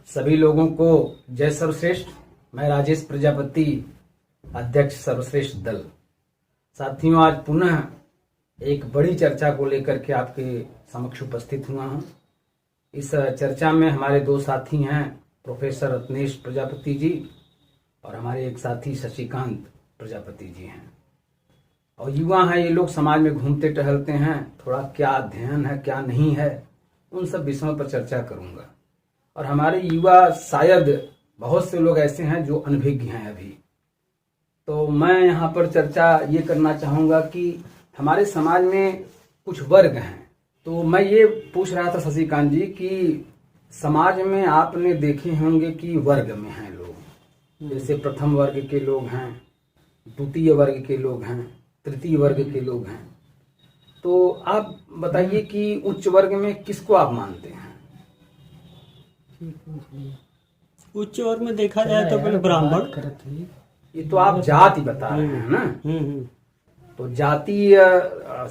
सभी लोगों को जय सर्वश्रेष्ठ। मैं राजेश प्रजापति, अध्यक्ष सर्वश्रेष्ठ दल। साथियों, आज पुनः एक बड़ी चर्चा को लेकर के आपके समक्ष उपस्थित हुआ हूं। इस चर्चा में हमारे दो साथी हैं, प्रोफेसर रत्नेश प्रजापति जी और हमारे एक साथी शशिकांत प्रजापति जी हैं। और युवा हैं, ये लोग समाज में घूमते टहलते हैं, थोड़ा क्या अध्ययन है क्या नहीं है उन सब विषयों पर चर्चा करूंगा। और हमारे युवा, शायद बहुत से लोग ऐसे हैं जो अनभिज्ञ हैं अभी। तो मैं यहाँ पर चर्चा ये करना चाहूंगा कि हमारे समाज में कुछ वर्ग हैं। तो मैं ये पूछ रहा था शशिकांत जी कि समाज में आपने देखे होंगे कि वर्ग में हैं लोग, जैसे प्रथम वर्ग के लोग हैं, द्वितीय वर्ग के लोग हैं, तृतीय वर्ग के लोग हैं। तो आप बताइए कि उच्च वर्ग में किसको आप मानते हैं? उच्च वर्ग में देखा जाए तो पहले ब्राह्मण। ये तो आप जाति बता रहे हैं ना। तो जातीय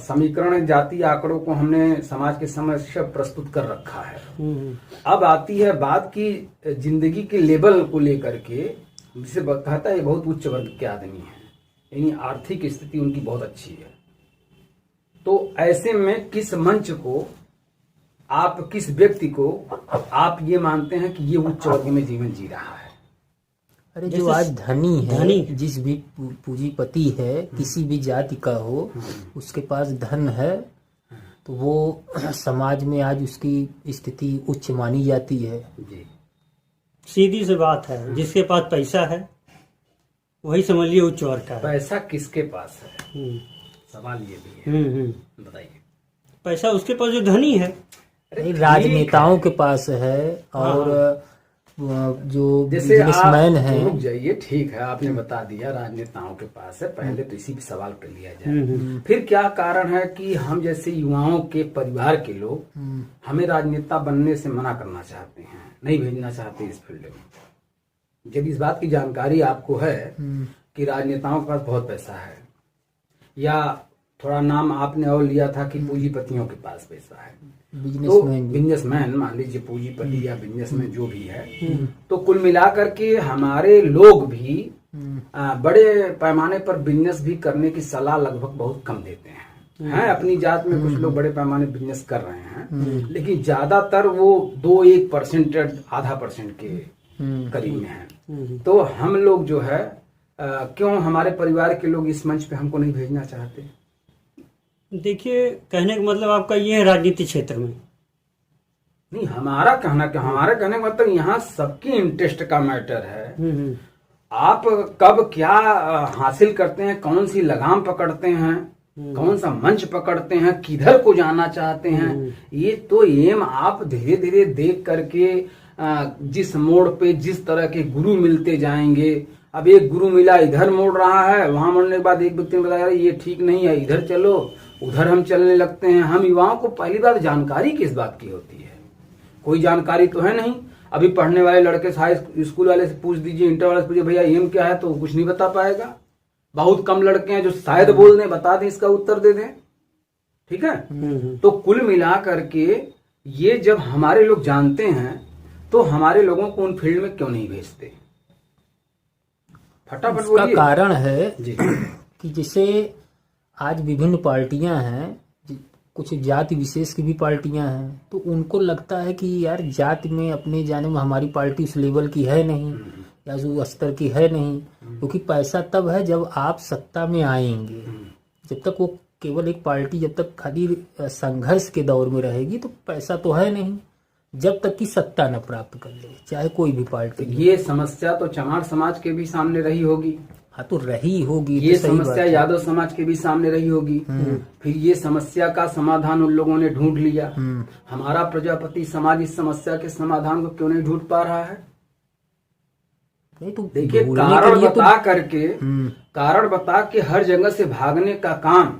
समीकरण, जातीय आंकड़ों को हमने समाज के समक्ष प्रस्तुत कर रखा है। अब आती है बात की जिंदगी के लेवल को लेकर के, जिसे कहता है बहुत उच्च वर्ग के आदमी हैं, यानी आर्थिक स्थिति उनकी बहुत अच्छी है। तो ऐसे में किस मंच को आप, किस व्यक्ति को आप ये मानते हैं कि ये उच्च वर्ग में जीवन जी रहा है? अरे जो आज धनी है, जिस भी पूंजीपति है, किसी भी जाति का हो, उसके पास धन है तो वो समाज में आज उसकी स्थिति उच्च मानी जाती है। जी, सीधी सी बात है, जिसके पास पैसा है वही समझ लिया उच्च वर्ग का है। पैसा किसके पास है, सवाल ये भी है, बताइए। पैसा उसके पास जो धनी है, राजनेताओं के पास है और जो बिजनेसमैन है। रुक जाइए, ठीक है, आपने बता दिया राजनेताओं के पास है। पहले तो इसी पे सवाल कर लिया जाए। फिर क्या कारण है कि हम जैसे युवाओं के परिवार के लोग हमें राजनेता बनने से मना करना चाहते हैं, नहीं भेजना चाहते इस फील्ड में? जब इस बात की जानकारी आपको है कि राजनेताओं के पास बहुत पैसा है, या थोड़ा नाम आपने और लिया था कि पूंजीपतियों के पास पैसा है, तो बिजनेसमैन मान लीजिए, पूंजीपति या बिजनेसमैन जो भी है, तो कुल मिलाकर के हमारे लोग भी बड़े पैमाने पर बिजनेस भी करने की सलाह लगभग बहुत कम देते हैं। अपनी जात में कुछ लोग बड़े पैमाने बिजनेस कर रहे हैं, लेकिन ज्यादातर वो 2-1%, आधा % के करीब में है। तो हम लोग जो है, क्यों हमारे परिवार के लोग इस मंच पे हमको नहीं भेजना चाहते? देखिए, कहने का मतलब आपका ये है राजनीति क्षेत्र में नहीं, हमारे कहने का मतलब यहाँ सबकी इंटरेस्ट का मैटर है। आप कब क्या हासिल करते हैं, कौन सी लगाम पकड़ते हैं, कौन सा मंच पकड़ते हैं, किधर को जाना चाहते हैं, ये तो एम आप धीरे धीरे देख करके जिस मोड़ पे जिस तरह के गुरु मिलते जाएंगे। अब एक गुरु मिला, इधर मोड़ रहा है, वहां मोड़ने के बाद एक व्यक्ति ने बताया ये ठीक नहीं है, इधर चलो, उधर हम चलने लगते हैं। हम युवाओं को पहली बात जानकारी किस बात की होती है? कोई जानकारी तो है नहीं। अभी पढ़ने वाले लड़के हाई स्कूल वाले से पूछ दीजिए, इंटर वाले से पूछिए भैया एम क्या है, तो कुछ नहीं बता पाएगा। बहुत कम लड़के हैं जो शायद बोल दें, बता दें, इसका उत्तर दे दें। ठीक है। तो कुल मिला करके ये जब हमारे लोग जानते हैं तो हमारे लोगों को उन फील्ड में क्यों नहीं भेजते? फटाफट इसका बोलिए। कारण है जी कि जैसे आज विभिन्न पार्टियां हैं, कुछ जाति विशेष की भी पार्टियां हैं, तो उनको लगता है कि यार जाति में अपने जाने में हमारी पार्टी उस लेवल की है नहीं, या उस स्तर की है नहीं, क्योंकि पैसा तब है जब आप सत्ता में आएंगे। जब तक वो केवल एक पार्टी जब तक खाली संघर्ष के दौर में रहेगी तो पैसा तो है नहीं, जब तक की सत्ता न प्राप्त कर ले, चाहे कोई भी पार्टी। ये समस्या तो चमार समाज के भी सामने रही होगी। हाँ, तो रही होगी। ये समस्या यादव समाज के भी सामने रही होगी। फिर ये समस्या का समाधान उन लोगों ने ढूंढ लिया। हमारा प्रजापति समाज इस समस्या के समाधान को क्यों नहीं ढूंढ पा रहा है? नहीं तो देखिए, कारण बता के हर जगह से भागने का काम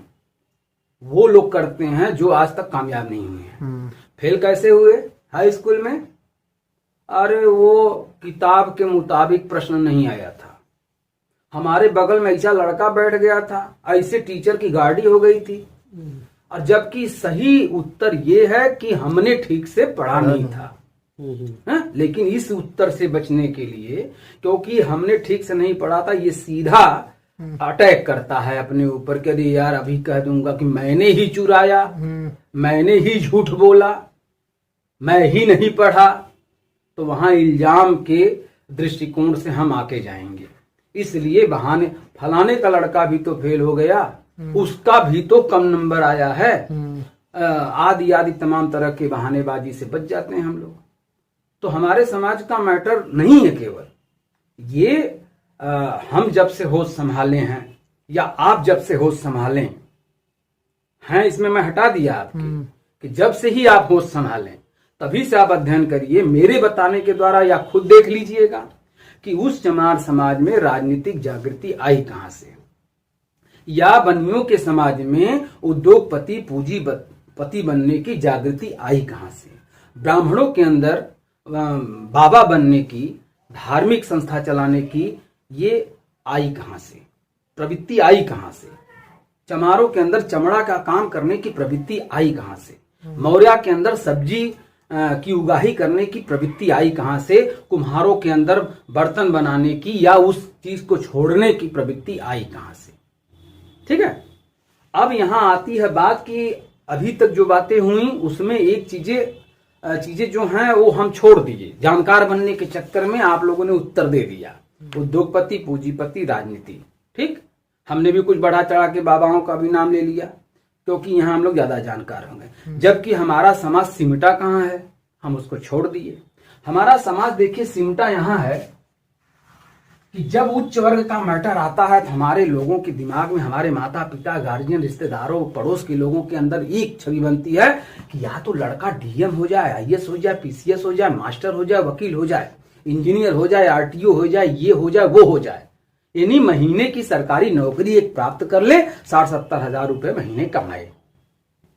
वो लोग करते हैं जो आज तक कामयाब नहीं हुए हैं। फेल कैसे हुए हाई स्कूल में? अरे वो किताब के मुताबिक प्रश्न नहीं आया था, हमारे बगल में ऐसा लड़का बैठ गया था, ऐसे टीचर की गाड़ी हो गई थी, और जबकि सही उत्तर ये है कि हमने ठीक से पढ़ा नहीं था। हैं? लेकिन इस उत्तर से बचने के लिए, क्योंकि हमने ठीक से नहीं पढ़ा था, ये सीधा अटैक करता है अपने ऊपर कि अरे यार अभी कह दूंगा कि मैंने ही चुराया, मैंने ही झूठ बोला, मैं ही नहीं पढ़ा, तो वहां इल्जाम के दृष्टिकोण से हम आके जाएंगे। इसलिए बहाने फलाने का लड़का भी तो फेल हो गया, उसका भी तो कम नंबर आया है, आदि आदि तमाम तरह के बहानेबाजी से बच जाते हैं हम लोग। तो हमारे समाज का मैटर नहीं है केवल ये, हम जब से होश संभाले हैं या आप जब से होश संभाले हैं, इसमें मैं हटा दिया आपके कि जब से ही आप होश संभालें तभी से आप अध्ययन करिए, मेरे बताने के द्वारा, या खुद देख लीजिएगा कि उस चमार समाज में राजनीतिक जागृति आई कहां से, या बनियों के समाज में उद्योगपति पूंजीपति बनने की जागृति आई कहां से, ब्राह्मणों के अंदर बाबा बनने की, धार्मिक संस्था चलाने की ये आई कहां से, प्रवृत्ति आई कहां से, चमारों के अंदर चमड़ा का काम करने की प्रवृत्ति आई कहां से, मौर्या के अंदर सब्जी की उगाही करने की प्रवृत्ति आई कहां से, कुम्हारों के अंदर बर्तन बनाने की या उस चीज को छोड़ने की प्रवृत्ति आई कहां से। ठीक है, अब यहां आती है बात कि अभी तक जो बातें हुई उसमें एक चीजें जो हैं वो हम छोड़ दीजिए, जानकार बनने के चक्कर में आप लोगों ने उत्तर दे दिया, उद्योगपति पूंजीपति राजनीति। ठीक, हमने भी कुछ बढ़ा चढ़ा के बाबाओं का भी नाम ले लिया क्योंकि यहाँ हम लोग ज्यादा जानकार होंगे, जबकि हमारा समाज सिमटा कहाँ है, हम उसको छोड़ दिए। हमारा समाज देखिए सिमटा यहाँ है कि जब उच्च वर्ग का मैटर आता है तो हमारे लोगों के दिमाग में, हमारे माता पिता, गार्जियन, रिश्तेदारों, पड़ोस के लोगों के अंदर एक छवि बनती है कि या तो लड़का डीएम हो जाए, आईएएस हो जाए, पीसीएस हो जाए, मास्टर हो जाए, वकील हो जाए, इंजीनियर हो जाए, आरटीओ हो जाए, ये हो जाए, वो हो जाए, यानी महीने की सरकारी नौकरी एक प्राप्त कर ले, 60-70 हजार रुपए महीने कमाए।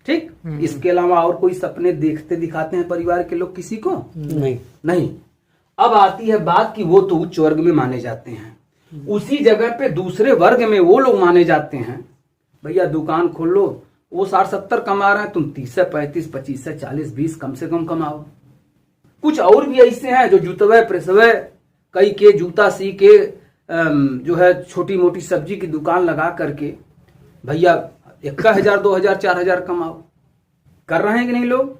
ठीक, इसके अलावा और कोई सपने देखते दिखाते हैं परिवार के लोग किसी को? नहीं। अब आती है बात कि वो तो उच्च वर्ग में माने जाते हैं, उसी जगह पे दूसरे वर्ग में वो लोग माने जाते हैं, भैया दुकान खोल लो, वो 60-70 कमा रहे हैं, तुम 30 से 35, 25 से 40, 20 कम से कम कमाओ। कुछ और भी ऐसे हैं जो जूतवे प्रेसवे कई के जूता सी के जो है छोटी मोटी सब्जी की दुकान लगा करके भैया 1,000, 2,000, 4,000 कमाओ, कर रहे हैं कि नहीं लोग?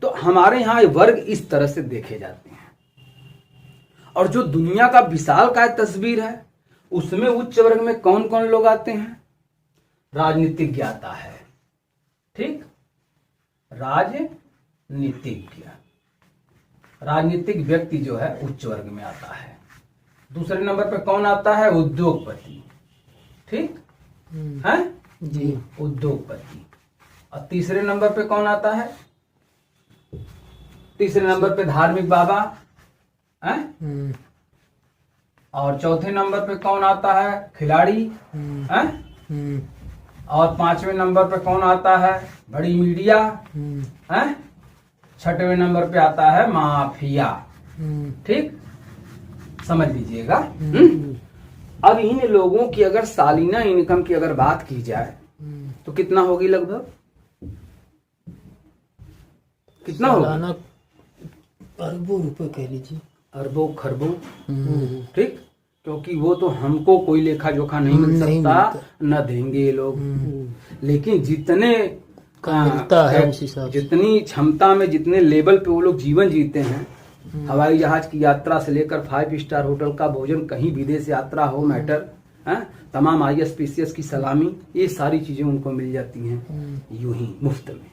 तो हमारे यहाँ वर्ग इस तरह से देखे जाते हैं। और जो दुनिया का विशाल काय तस्वीर है उसमें उच्च वर्ग में कौन कौन लोग आते हैं? राजनीतिक ज्ञाता है, ठीक, राजनीतिक व्यक्ति जो है उच्च वर्ग में आता है। दूसरे नंबर पे कौन आता है? उद्योगपति, ठीक है जी, उद्योगपति। और तीसरे नंबर पे कौन आता है? तीसरे नंबर पे धार्मिक बाबा है। और चौथे नंबर पे कौन आता है? खिलाड़ी है। और पांचवें नंबर पे कौन आता है? बड़ी मीडिया है। छठवें नंबर पे आता है माफिया, ठीक, समझ लीजिएगा। अब इन लोगों की अगर सालाना इनकम की अगर बात की जाए तो कितना होगी? लगभग कितना होगा? अरबों रुपए कह लीजिए, अरबों खरबों, ठीक, क्योंकि वो तो हमको कोई लेखा जोखा नहीं मिल सकता, न देंगे ये लोग। लेकिन जितने मिलता है उस हिसाब से, जितनी क्षमता में, जितने लेवल पे वो लोग जीवन जीते हैं, हवाई जहाज की यात्रा से लेकर 5 स्टार होटल का भोजन, कहीं विदेश यात्रा हो मैटर है, तमाम आईएएस पीसीएस की सलामी, ये सारी चीजें उनको मिल जाती हैं यूं ही मुफ्त में।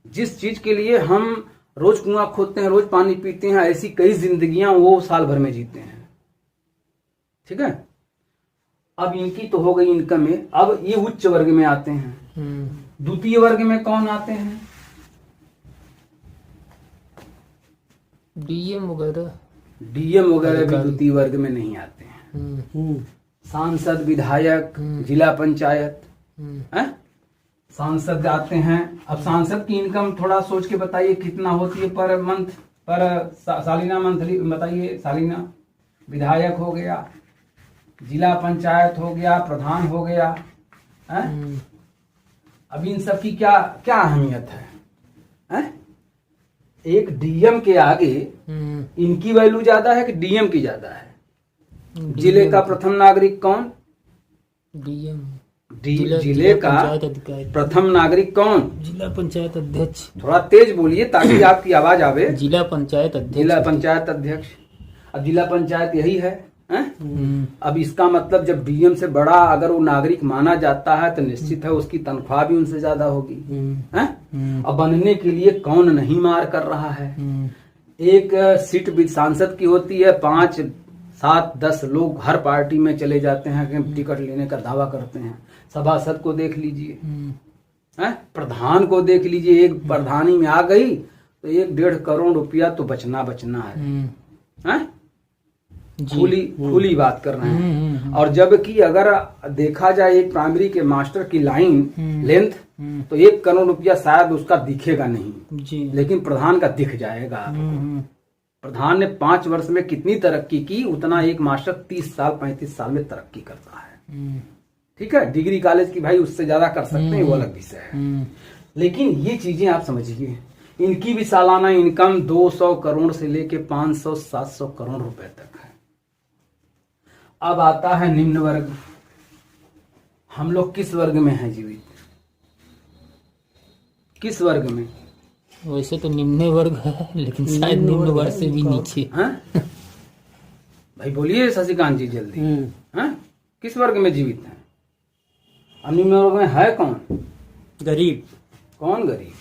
जिस चीज के लिए हम रोज कुआं खोदते हैं, रोज पानी पीते हैं, ऐसी कई जिंदगियां वो साल भर में जीते हैं। ठीक है, अब इनकी तो हो गई इनकम में। अब ये उच्च वर्ग में आते हैं। द्वितीय वर्ग में कौन आते हैं? डीएम वगैरह भी द्वितीय वर्ग में नहीं आते हैं। सांसद, विधायक, जिला पंचायत, सांसद आते हैं। अब सांसद की इनकम थोड़ा सोच के बताइए कितना होती है पर मंथ, पर सालिना, मंथली बताइए, सालिना। विधायक हो गया, जिला पंचायत हो गया, प्रधान हो गया है? अब इन सब की क्या क्या अहमियत है? एक डीएम के आगे इनकी वैल्यू ज्यादा है कि डीएम की ज्यादा है? जिले का प्रथम नागरिक कौन? डीएम। जिले का पंचायत अधिकारी। प्रथम नागरिक कौन? जिला पंचायत अध्यक्ष। थोड़ा तेज बोलिए ताकि आपकी आवाज आवे। जिला पंचायत अध्यक्ष। जिला पंचायत अध्यक्ष। अब जिला पंचायत यही है, हैं? अब इसका मतलब जब डीएम से बड़ा अगर वो नागरिक माना जाता है तो निश्चित है उसकी तनख्वाह भी उनसे ज्यादा होगी, हैं? अब बनने के लिए कौन नहीं मार कर रहा है? एक सीट सांसद की होती है, 5, 7, 10 लोग हर पार्टी में चले जाते हैं कि टिकट लेने का दावा करते हैं। सभासद को देख लीजिए, हैं? प्रधान को देख लीजिए, एक प्रधानी में आ गई तो 1-1.5 करोड़ रुपया तो बचना है, हैं? खुली बात कर रहे हैं। और जबकि अगर देखा जाए एक प्राइमरी के मास्टर की लाइन लेंथ तो 1 करोड़ रुपया शायद उसका दिखेगा नहीं जी। लेकिन प्रधान का दिख जाएगा। प्रधान ने 5 वर्ष में कितनी तरक्की की उतना एक मास्टर 30 साल 35 साल में तरक्की करता है। ठीक है, डिग्री कॉलेज की भाई उससे ज्यादा कर सकते हैं, वो अलग विषय है। लेकिन ये चीजें आप समझिए, इनकी भी सालाना इनकम 200 करोड़ से लेके 500-700 करोड़ रुपए तक है। अब आता है निम्न वर्ग। हम लोग किस वर्ग में हैं जीवित? किस वर्ग में? वैसे तो निम्न वर्ग है लेकिन शायद निम्न वर्ग से भी नीचे। हैं? भाई बोलिए शशिकांत जी जल्दी, हैं? किस वर्ग में जीवित हैं? अब निम्न वर्ग में है कौन? गरीब। कौन गरीब?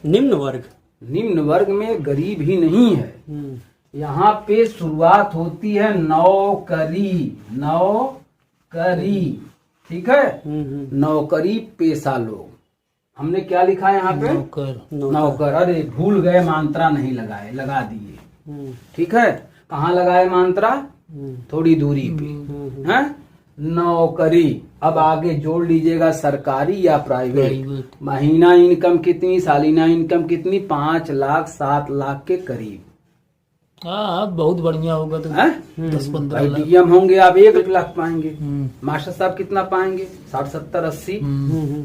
निम्न वर्ग। निम्न वर्ग में गरीब ही नहीं है। यहाँ पे शुरुआत होती है नौकरी। ठीक है, नौकरी पेशा लोग। हमने क्या लिखा है यहाँ पे? नौकर। अरे भूल गए, मात्रा नहीं लगाए, लगा दिए। ठीक है, कहाँ लगाए मात्रा? थोड़ी दूरी पे, हैं? नौकरी। अब आगे जोड़ लीजिएगा सरकारी या प्राइवेट। महीना इनकम कितनी, सालाना इनकम कितनी? 5 लाख 7 लाख के करीब। हाँ, बहुत बढ़िया होगा तो 10-15 लाख। डीएम होंगे आप 1 लाख पाएंगे। मास्टर साहब कितना पाएंगे? 60, 70, 80,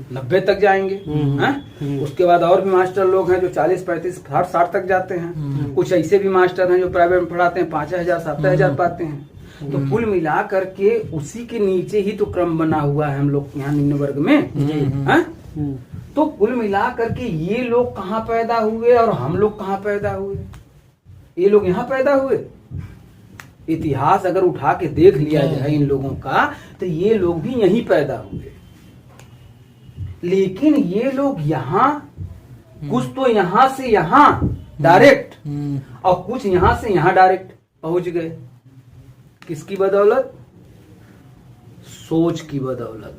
90 तक जाएंगे, हैं? उसके बाद और भी मास्टर लोग हैं जो 40, 35, 60 तक जाते हैं। कुछ ऐसे भी मास्टर हैं जो प्राइवेट में पढ़ाते हैं, 5,000, 7,000 पाते हैं। तो कुल मिला करके उसी के नीचे ही तो क्रम बना हुआ है हम लोग यहाँ निम्न वर्ग में, हैं? तो कुल मिला करके ये लोग कहाँ पैदा हुए और हम लोग कहाँ पैदा हुए? ये लोग यहाँ पैदा हुए। इतिहास अगर उठा के देख लिया जाए इन लोगों का तो ये लोग भी यहीं पैदा हुए। लेकिन ये लोग यहाँ कुछ तो यहाँ से यहाँ डायरेक्ट और कुछ यहाँ से यहाँ डायरेक्ट पहुंच गए। किसकी बदौलत? सोच की बदौलत,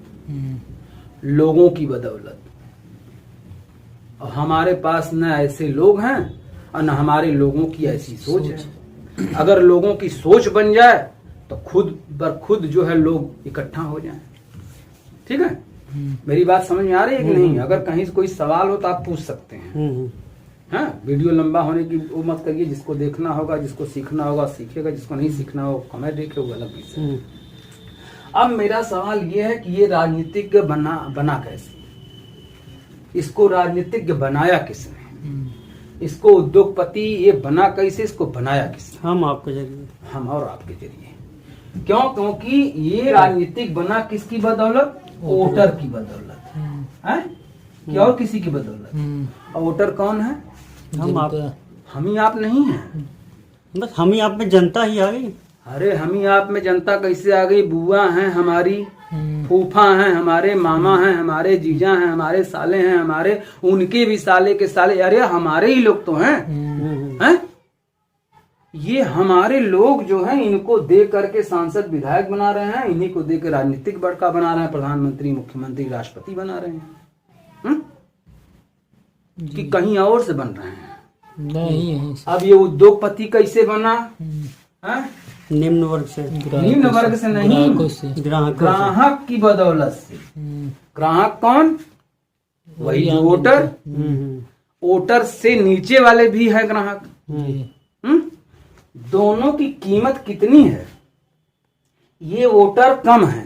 लोगों की बदौलत। और हमारे पास न ऐसे लोग हैं और न हमारे लोगों की ऐसी सोच है। अगर लोगों की सोच बन जाए तो खुद बर खुद जो है लोग इकट्ठा हो जाएं। ठीक है, मेरी बात समझ में आ रही है कि नहीं? अगर कहीं से कोई सवाल हो तो आप पूछ सकते हैं। हाँ, वीडियो लंबा होने की वो मत करिए। जिसको देखना होगा, जिसको सीखना होगा सीखेगा, जिसको नहीं सीखना होगा कमेंट देखे, वो अलग विषय। अब मेरा सवाल ये है कि ये राजनीतिज्ञ बना कैसे? इसको राजनीतिज्ञ बनाया किसने? इसको उद्योगपति ये बना कैसे? इसको बनाया किसने? हम आपके जरिए। हम और आपके जरिए। क्यों? क्योंकि ये राजनीतिक बना किसकी बदौलत? वोटर की बदौलत है। क्या और किसी की बदौलत? और वोटर कौन है? हम आप। हम ही आप नहीं है, बस हम ही आप में जनता ही आ गई। अरे हम ही आप में जनता कैसे आ गई? बुआ हैं हमारी, फूफा हैं हमारे, मामा हैं हमारे, जीजा हैं हमारे, साले हैं हमारे, उनके भी साले के साले, अरे हमारे ही लोग तो हैं। ये हमारे लोग जो हैं इनको दे करके सांसद विधायक बना रहे हैं, इन्हीं को दे के राजनीतिक बड़का बना रहे हैं, प्रधानमंत्री, मुख्यमंत्री, राष्ट्रपति बना रहे हैं। कि कहीं और से बन रहे हैं? नहीं। अब ये उद्योगपति कैसे बना? निम्न वर्ग से। निम्न वर्ग से नहीं, ग्राहक की बदौलत से। ग्राहक कौन? वही जो वोटर। वोटर से नीचे वाले भी है ग्राहक। दोनों की कीमत कितनी है? ये वोटर कम है,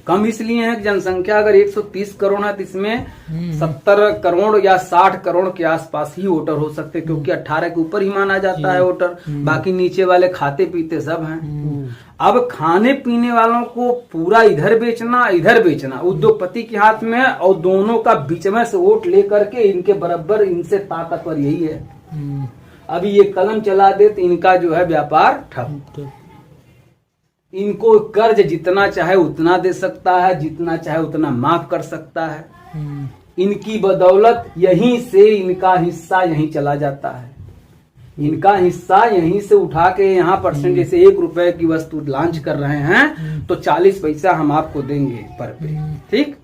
कम इसलिए है कि जनसंख्या अगर 130 करोड़ है तो इसमें 70 करोड़ या 60 करोड़ के आसपास ही वोटर हो सकते, क्योंकि 18 के ऊपर ही माना जाता है वोटर, बाकी नीचे वाले खाते पीते सब हैं। अब खाने पीने वालों को पूरा इधर बेचना उद्योगपति के हाथ में, और दोनों का बीच में से वोट लेकर के इनके बराबर, इनसे ताकतवर यही है। अभी ये कलम चला दे तो इनका जो है व्यापार ठप। इनको कर्ज जितना चाहे उतना दे सकता है, जितना चाहे उतना माफ कर सकता है। इनकी बदौलत यहीं से इनका हिस्सा यहीं चला जाता है। इनका हिस्सा यहीं से उठा के यहाँ परसेंट, जैसे 1 रुपए की वस्तु लॉन्च कर रहे हैं तो 40 पैसा हम आपको देंगे पर पे, ठीक,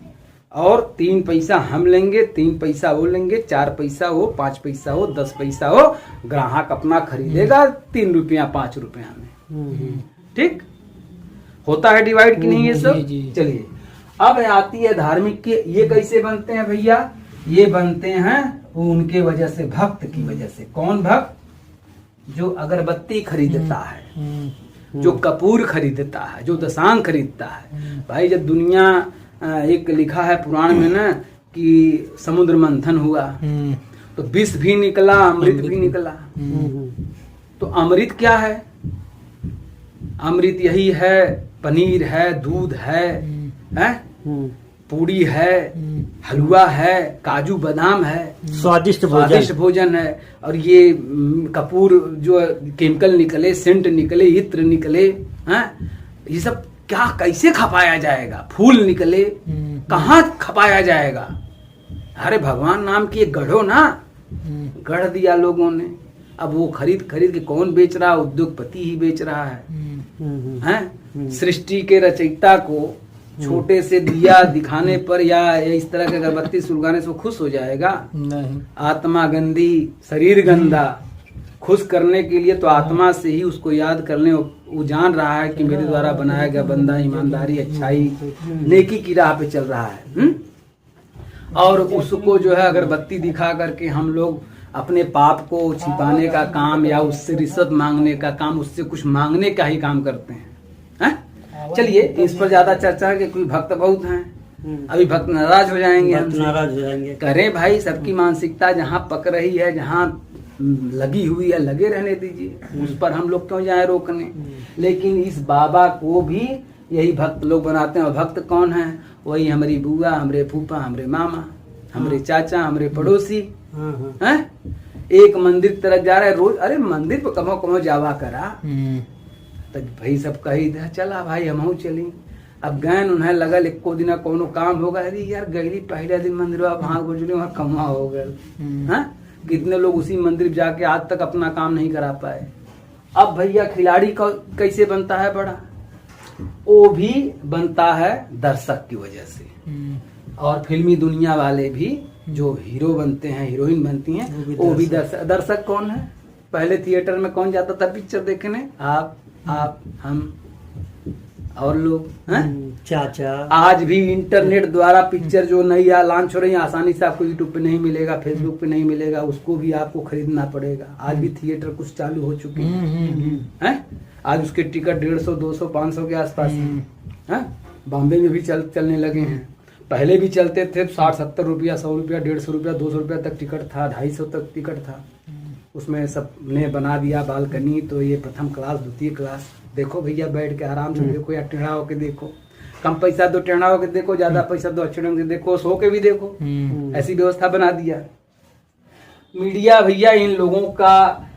और 3 पैसा हम लेंगे, 3 पैसा वो लेंगे, 4 पैसा वो, 5 पैसा हो, 10 पैसा हो, ग्राहक अपना खरीदेगा 3 रुपया 5 रुपया में। ठीक होता है डिवाइड की नहीं ये सब। चलिए अब आती है धार्मिक के, ये कैसे बनते हैं भैया? ये बनते हैं उनके वजह से, भक्त की वजह से। कौन भक्त? जो अगरबत्ती खरीदता है, जो कपूर खरीदता है, जो दशांग खरीदता है। भाई जब दुनिया, एक लिखा है पुराण में ना कि समुद्र मंथन हुआ तो विष भी निकला, अमृत भी निकला। तो अमृत क्या है? अमृत यही है, पनीर है, दूध है, पूड़ी है, हलवा है, काजू बादाम है, स्वादिष्ट भोजन है। और ये कपूर जो केमिकल निकले, सेंट निकले, इत्र निकले, ये सब क्या कैसे खपाया जाएगा? फूल निकले, कहाँ खपाया जाएगा? अरे भगवान नाम की एक गढ़ो ना, गढ़ दिया लोगों ने। अब वो खरीद के कौन बेच रहा? उद्योगपति ही बेच रहा है। सृष्टि के रचयिता को छोटे से दिया दिखाने पर या इस तरह के अगरबत्ती सुलगाने से वो खुश हो जाएगा? नहीं। आत्मा गंदी, शरीर गंदा, खुश करने के लिए तो आत्मा से ही उसको याद करने, वो जान रहा है कि मेरे द्वारा बनाया गया बंदा ईमानदारी, अच्छाई, नेकी की राह पे चल रहा है। और उसको जो है अगरबत्ती दिखा करके हम लोग अपने पाप को छिपाने का काम, या उससे रिश्वत मांगने का काम, उससे कुछ मांगने का ही काम करते हैं। चलिए इस पर ज्यादा चर्चा है कि कोई भक्त बहुत हैं, अभी भक्त नाराज हो जाएंगे। करें भाई, सबकी मानसिकता जहाँ पक रही है, जहाँ लगी हुई है, लगे रहने दीजिए, उस पर हम लोग क्यों जाए रोकने। लेकिन इस बाबा को भी यही भक्त लोग बनाते हैं। और भक्त कौन है? वही हमारी बुआ, हमारे फूफा, हमारे मामा, हमारे चाचा, हमारे पड़ोसी हैं। एक मंदिर तरफ जा रहा है रोज, अरे मंदिर पर कमो जावा करा, तो भाई सब कही चला भाई हम चली। अब गए उन्हें लगल एको दिन कोनो काम होगा, अरे यार गई पहले दिन मंदिर वहां गुजरे, वहां कमा हो गए। कितने लोग उसी मंदिर जाके आज तक अपना काम नहीं करा पाए। अब भैया खिलाड़ी कैसे बनता है बड़ा? वो भी बनता है दर्शक की वजह से। और फिल्मी दुनिया वाले भी जो हीरो बनते हैं, हीरोइन बनती हैं, वो भी दर्शक कौन है? पहले थिएटर में कौन जाता था पिक्चर देखने? आप, हम और लोग हैं, चाचा। आज भी इंटरनेट द्वारा पिक्चर जो नई लॉन्च हो रही है, आसानी से आपको यूट्यूब पे नहीं मिलेगा, फेसबुक पे नहीं मिलेगा, उसको भी आपको खरीदना पड़ेगा। आज भी थिएटर कुछ चालू हो चुके हैं। आज उसके टिकट 150, 200, 500 के आसपास है। बॉम्बे में भी चलने लगे हैं। पहले भी चलते थे 60-70 रुपया, 100 रुपया, 150 रुपया, 200 रुपया तक टिकट था, 250 तक टिकट था। उसमें सब ने बना दिया बालकनी, तो ये प्रथम क्लास, द्वितीय क्लास, देखो भैया बैठ के आराम से देखो, या टेढ़ा होके देखो। कम पैसा दो टेढ़ा होके देखो, ज्यादा पैसा दो अच्छे ढंग से देखो, सो के भी देखो। ऐसी व्यवस्था बना दिया मीडिया। भैया इन लोगों का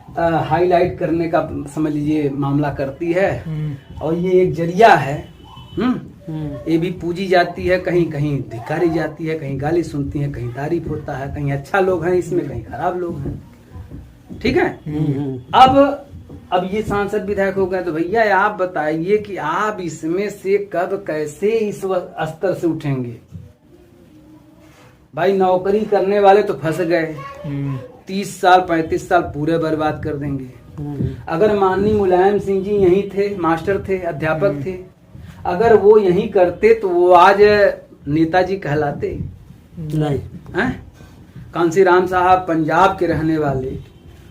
हाईलाइट करने का समझ लीजिए मामला करती है, और ये एक जरिया है। ये भी पूजी जाती है, कहीं कहीं धिकारी जाती है, कहीं गाली सुनती है, कहीं तारीफ होता है, कहीं अच्छा लोग हैं इसमें, कहीं खराब लोग हैं। ठीक है। अब ये सांसद विधायक हो गए, तो भैया आप बताइए कि आप इसमें से कब कैसे इस स्तर से उठेंगे? भाई नौकरी करने वाले तो फंस गए, 30 साल 35 साल पूरे बर्बाद कर देंगे। अगर माननीय मुलायम सिंह जी यहीं थे, मास्टर थे, अध्यापक थे, अगर वो यहीं करते तो वो आज नेताजी कहलाते नहीं हैं। कांसीराम साहब पंजाब के रहने वाले,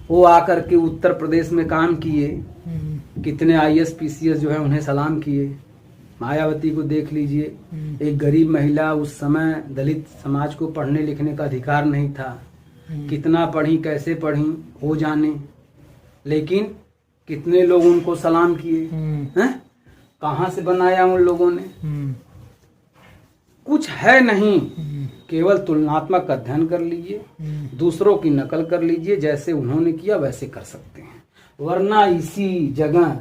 वो आकर के उत्तर प्रदेश में काम किए, कितने IAS PCS जो है उन्हें सलाम किए। मायावती को देख लीजिए, एक गरीब महिला, उस समय दलित समाज को पढ़ने लिखने का अधिकार नहीं था, कितना पढ़ी कैसे पढ़ी वो जाने, लेकिन कितने लोग उनको सलाम किए हैं, कहाँ से बनाया उन लोगों ने, कुछ है नहीं, केवल तुलनात्मक अध्ययन कर लीजिए, दूसरों की नकल कर लीजिए, जैसे उन्होंने किया वैसे कर सकते हैं, वरना इसी जगह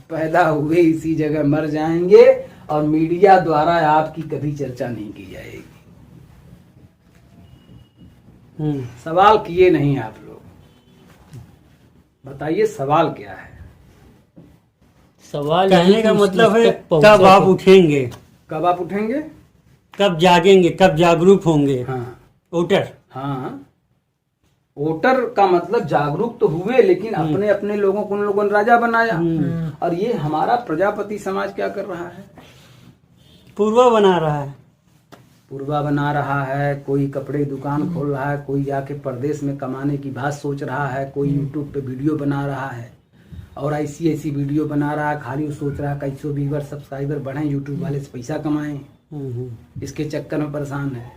पैदा हुए इसी जगह मर जाएंगे और मीडिया द्वारा आपकी कभी चर्चा नहीं की जाएगी। सवाल किए नहीं आप लोग, बताइए सवाल क्या है? सवाल कहने का मतलब है कब आप उठेंगे, कब आप उठेंगे, कब जागेंगे, कब जागरूक होंगे। हाँ वोटर, हाँ, वोटर का मतलब जागरूक तो हुए, लेकिन अपने अपने लोगों को उन लोगों ने राजा बनाया। और ये हमारा प्रजापति समाज क्या कर रहा है? पूर्वा बना रहा है, पूर्वा बना रहा है, कोई कपड़े की दुकान खोल रहा है, कोई जाके परदेश में कमाने की बात सोच रहा है, कोई यूट्यूब पे वीडियो बना रहा है और ऐसी ऐसी वीडियो बना रहा है, खाली वो सोच रहा है कैसे व्यूअर सब्सक्राइबर बढ़े, यूट्यूब वाले से पैसा कमाएं, इसके चक्कर में परेशान है।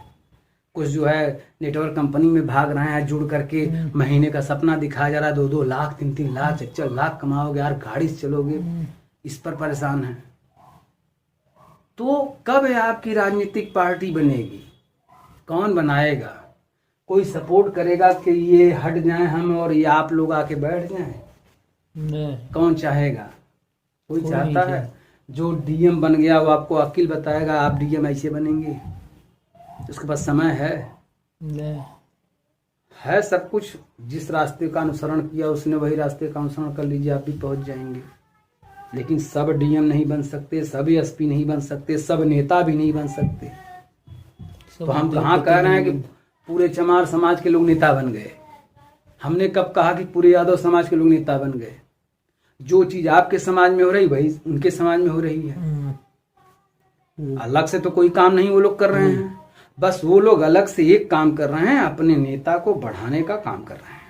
कुछ जो है नेटवर्क कंपनी में भाग रहे हैं, जुड़ करके महीने का सपना दिखाया जा रहा है, 2-2 लाख 3-3 लाख 4-4 लाख कमाओगे यार, गाड़ी से चलोगे, इस पर परेशान है। तो कब है आपकी राजनीतिक पार्टी बनेगी? कौन बनाएगा? कोई सपोर्ट करेगा कि ये हट जाए हम और ये आप लोग आके बैठ जाएं? कौन चाहेगा? कोई चाहता है? जो डीएम बन गया वो आपको अकील बताएगा आप डीएम ऐसे बनेंगे, उसके पास समय है सब कुछ। जिस रास्ते का अनुसरण किया उसने वही रास्ते का अनुसरण कर लीजिए, आप भी पहुंच जाएंगे। लेकिन सब डीएम नहीं बन सकते, सब एसपी नहीं बन सकते, सब नेता भी नहीं बन सकते। तो हम कहाँ कह रहे हैं कि पूरे चमार समाज के लोग नेता बन गए? हमने कब कहा कि पूरे यादव समाज के लोग नेता बन गए? जो चीज आपके समाज में हो रही वही उनके समाज में हो रही है। अलग से तो कोई काम नहीं वो लोग कर रहे हैं, बस वो लोग अलग से एक काम कर रहे हैं, अपने नेता को बढ़ाने का काम कर रहे हैं।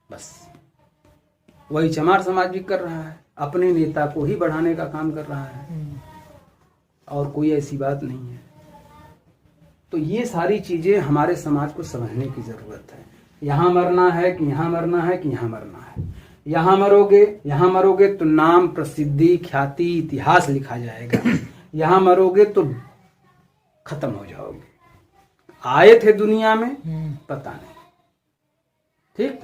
बस वही चमार समाज भी कर रहा है, अपने नेता को ही बढ़ाने का काम कर रहा है, और कोई ऐसी बात नहीं है। तो ये सारी चीजें हमारे समाज को समझने की जरूरत है। यहाँ मरना है कि यहाँ मरना है कि यहाँ मरना है, यहाँ मरोगे तो नाम, प्रसिद्धि, ख्याति, इतिहास लिखा जाएगा, यहाँ मरोगे तो खत्म हो जाओगे। आए थे दुनिया में पता नहीं, ठीक?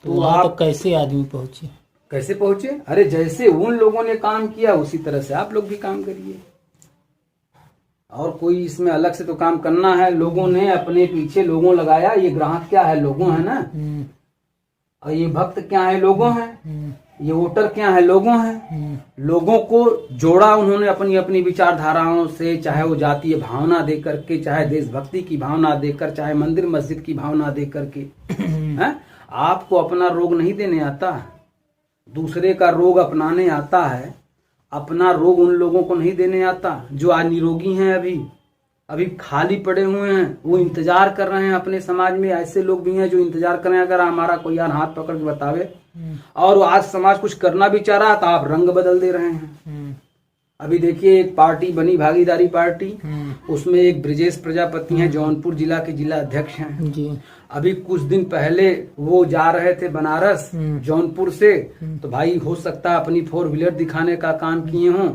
तो वहां तो कैसे आदमी पहुंचे? कैसे पहुंचे? अरे जैसे उन लोगों ने काम किया उसी तरह से आप लोग भी काम करिए। और कोई इसमें अलग से तो काम करना है, लोगों ने अपने पीछे लोगों लगाया, ये ग्राहक क्या है? लोगों है ना, और ये भक्त क्या है? लोगों हैं, ये वोटर क्या है? लोगों हैं। लोगों को जोड़ा उन्होंने अपनी अपनी विचारधाराओं से, चाहे वो जातीय भावना दे करके, चाहे देशभक्ति की भावना देकर, चाहे मंदिर मस्जिद की भावना दे करके। हैं? आपको अपना रोग नहीं देने आता, दूसरे का रोग अपनाने आता है। अपना रोग उन लोगों को नहीं देने आता जो आज निरोगी हैं, अभी खाली पड़े हुए हैं, वो इंतजार कर रहे हैं। अपने समाज में ऐसे लोग भी हैं जो इंतजार कर रहे हैं, अगर हमारा कोई यार हाथ पकड़ के बतावे। और वो आज समाज कुछ करना भी चाह रहा तो आप रंग बदल दे रहे हैं। अभी देखिए एक पार्टी बनी, भागीदारी पार्टी, उसमें एक ब्रिजेश प्रजापति हैं, जौनपुर जिला के जिला अध्यक्ष हैं जी। अभी कुछ दिन पहले वो जा रहे थे बनारस जौनपुर से, तो भाई हो सकता है अपनी 4 व्हीलर दिखाने का काम किए हों,